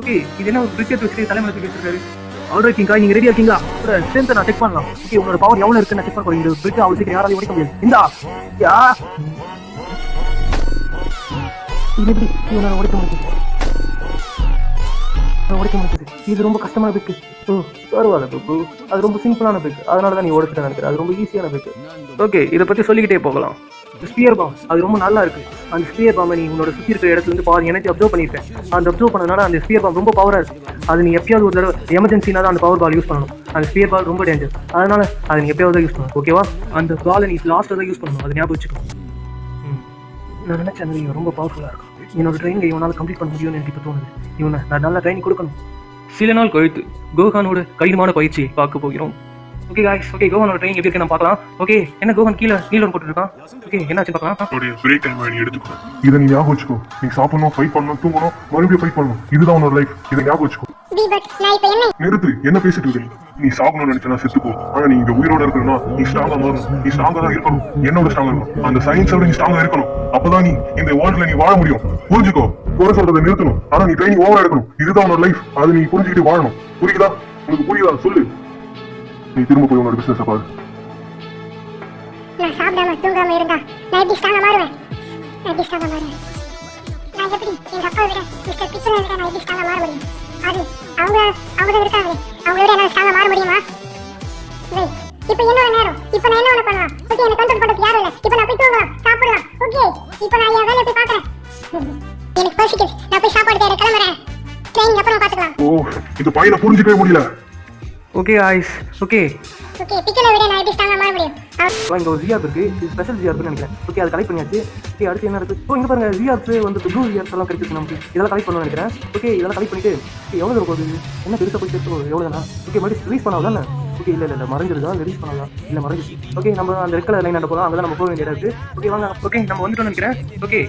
Okay இது என்ன ஒரு பிரிக்கெட் வச்சு தலைமையில தூக்கி வச்சிருக்காரு. ஆல்ரைட் கிங்கா, நீங்க ரெடியா இருக்கீங்களா? ஒரு ஸ்ட்ரென்த் நான் செக் பண்ணலாம். ஓகே உங்களோட பவர் எவ்வளவு இருக்குன்னு செக் பண்ண போறேன். இந்த பிரிக்கெட் அவ்வளவு சீக்கிரம் யாராலையும் உடைக்க முடியாது. இந்தா யா இது எப்படி இவனால உடைக்க முடியுது? உடைக்க முடியுது. இது ரொம்ப கஷ்டமான பிக்கு. பரவாயில்ல பிக்கு, அது ரொம்ப சிம்பிளான பிக்கு. அதனால தான் நீ உடைச்சிட்டு நினைக்கிறேன். அது ரொம்ப ஈஸியான பிக்கு. ஓகே இதை பத்தி சொல்லிக்கிட்டே போகலாம். ஸ்பியர் பாம் அது ரொம்ப நல்லா இருக்கு. அந்த ஸ்பியர் பாம்பை நீ உன்னோட சுற்றி இருக்கிற இடத்துல இருந்து பாதி எனர்ஜி அப்சர்வ் பண்ணிருக்கேன். அந்த அப்சர்வ் பண்ணதுனால அந்த ஸ்பியர் பாம் ரொம்ப பவரா இருக்கு. அது நீ எப்பயாவது ஒரு தடவை எமர்ஜென்சினா தான் அந்த பவர் பால் யூஸ் பண்ணணும். அந்த ஸ்பியர் பால் ரொம்ப டேஞ்சர். அதனால அதை நீ எப்பயாவது யூஸ் பண்ணணும். ஓகேவா? அந்த பாலை நீ லாஸ்ட்டாக தான் யூஸ் பண்ணணும். அது ஞாபகம் வச்சுக்கோ. நான் நினைச்சேன் அந்த இவன் ரொம்ப பவர்ஃபுல்லாக இருக்கும். என்னோட ட்ரைனிங் இவனால் கம்ப்ளீட் பண்ண முடியும்னு எனக்கு இப்போ தோணுது. இவனை நான் நல்லா ட்ரைனிங் கொடுக்கணும். சில நாள் கழித்து கோஹானோட கடினமான பயிற்சியை பார்க்க போகிறோம். ஓகே गाइस, ஓகே கோஹானோட ட்ரைனிங் எப்படி இருக்கு நம்ம பார்க்கலாம். ஓகே என்ன கோஹான் கீழே நீலோன் போட்டுருக்கான். ஓகே என்னாச்சு பார்க்கலாம். உன்னோட பிரேக் டைம் நீ எடுத்துக்கோ. இதை நீ ஞாபகம் வச்சுக்கோ. நீ சாப்பிடணும், ஃபைட் பண்ணணும், தூங்கணும், மறுபடியும் ஃபைட் பண்ணணும். இதுதான் உன்னோட லைஃப். இதை ஞாபகம் வச்சுக்கோ. நிறுத்து, என்ன பேசிட்டு இருக்க? நீ சாகணும்னு நினைச்சா செத்துக்கோ. ஆனா நீ இங்க உயிரோட இருக்கணும்னா நீ ஸ்ட்ராங்கா மாறணும். நீ ஸ்ட்ராங்கா தான் இருக்கணும். என்னோட ஸ்ட்ராங்கா இருக்கணும். அந்த சயின்ஸோட நீ ஸ்ட்ராங்கா இருக்கணும். அப்பதான் நீ இந்த வேர்ல்ட்ல நீ வாழ முடியும். புரிஞ்சுக்கோ. குறை சொல்றதை நிறுத்தணும். ஆனா நீ ட்ரைனிங் ஓவரா இருக்கணும். இதுதான் உன்னோட லைஃப். அது நீ புரிஞ்சுக்கிட்டு வாழணும். புரியுதா? உனக்கு புரியுதா? சொல்லு. நீ திரும்ப போய் உன்னோட பிசினஸ் பாரு. நான் சாப்பிடாம தூங்காம இருந்தா நான் எப்படி ஸ்ட்ராங்கா மாறுவேன்? நான் எப்படி எங்க அப்பா விட மிஸ்டர் பிச்சனை விட நான் எப்படி ஸ்ட்ராங்கா மாற முடியும்? அது அவங்க இருக்காங்க. அவங்களோட என்ன ஸ்ட்ராங்கா மாற முடியுமா? இப்போ என்னோட நேரம். இப்போ நான் என்ன பண்ணலாம்? ஓகே என்ன கண்ட்ரோல் பண்றதுக்கு யாரும் இல்ல. இப்போ நான் போய் தூங்கலாம், சாப்பிடலாம். ஓகே இப்போ நான் என் வேலையை போய் பார்க்கறேன். எனக்கு பசிக்குது. நான் போய் சாப்பாடு தேட கிளம்புறேன். ட்ரெயின் அப்புறம் பார்த்துக்கலாம். இந்த பையனை புரிஞ்சுக்கவே முடியல. ஓகே गाइस, ஓகே பிச்சனை விட நான் எப்படி ஸ்ட்ராங்கா மாற முடியும்? இங்க ஒரு ஜிஆர் இருக்கு. இது ஸ்பெஷல் ஜிஆர் இருக்குன்னு நினைக்கிறேன். ஓகே அதை கலெக்ட் பண்ணியாச்சு. ஓகே அடுத்து என்ன இருக்கு? இங்க பாருங்க ஜிஆர்ஸ் வந்து ப்ளூ ஜிஆர்ஸ் எல்லாம் கிடைச்சிருக்கு நமக்கு. இதெல்லாம் கலெக்ட் பண்ணணும்னு நினைக்கிறேன். ஓகே இதெல்லாம் கலெக்ட் பண்ணிட்டு எவ்வளவு தூரம் போகுது? என்ன பெருசா போய் சேர்த்து எவ்வளவுதானா? ஓகே மறுபடியும் ரீச் பண்ணாதானே? ஓகே இல்ல மறைஞ்சிருதா? ரீச் பண்ணாதா? இல்ல மறைஞ்சிச்சு. ஓகே நம்ம அந்த ரெட் கலர் லைன் போகலாம். அங்கதான் நம்ம போக வேண்டியதா இருக்கு. ஓகே வாங்க. ஓகே நம்ம வந்துட்டோம்னு நினைக்கிறேன். ஓகே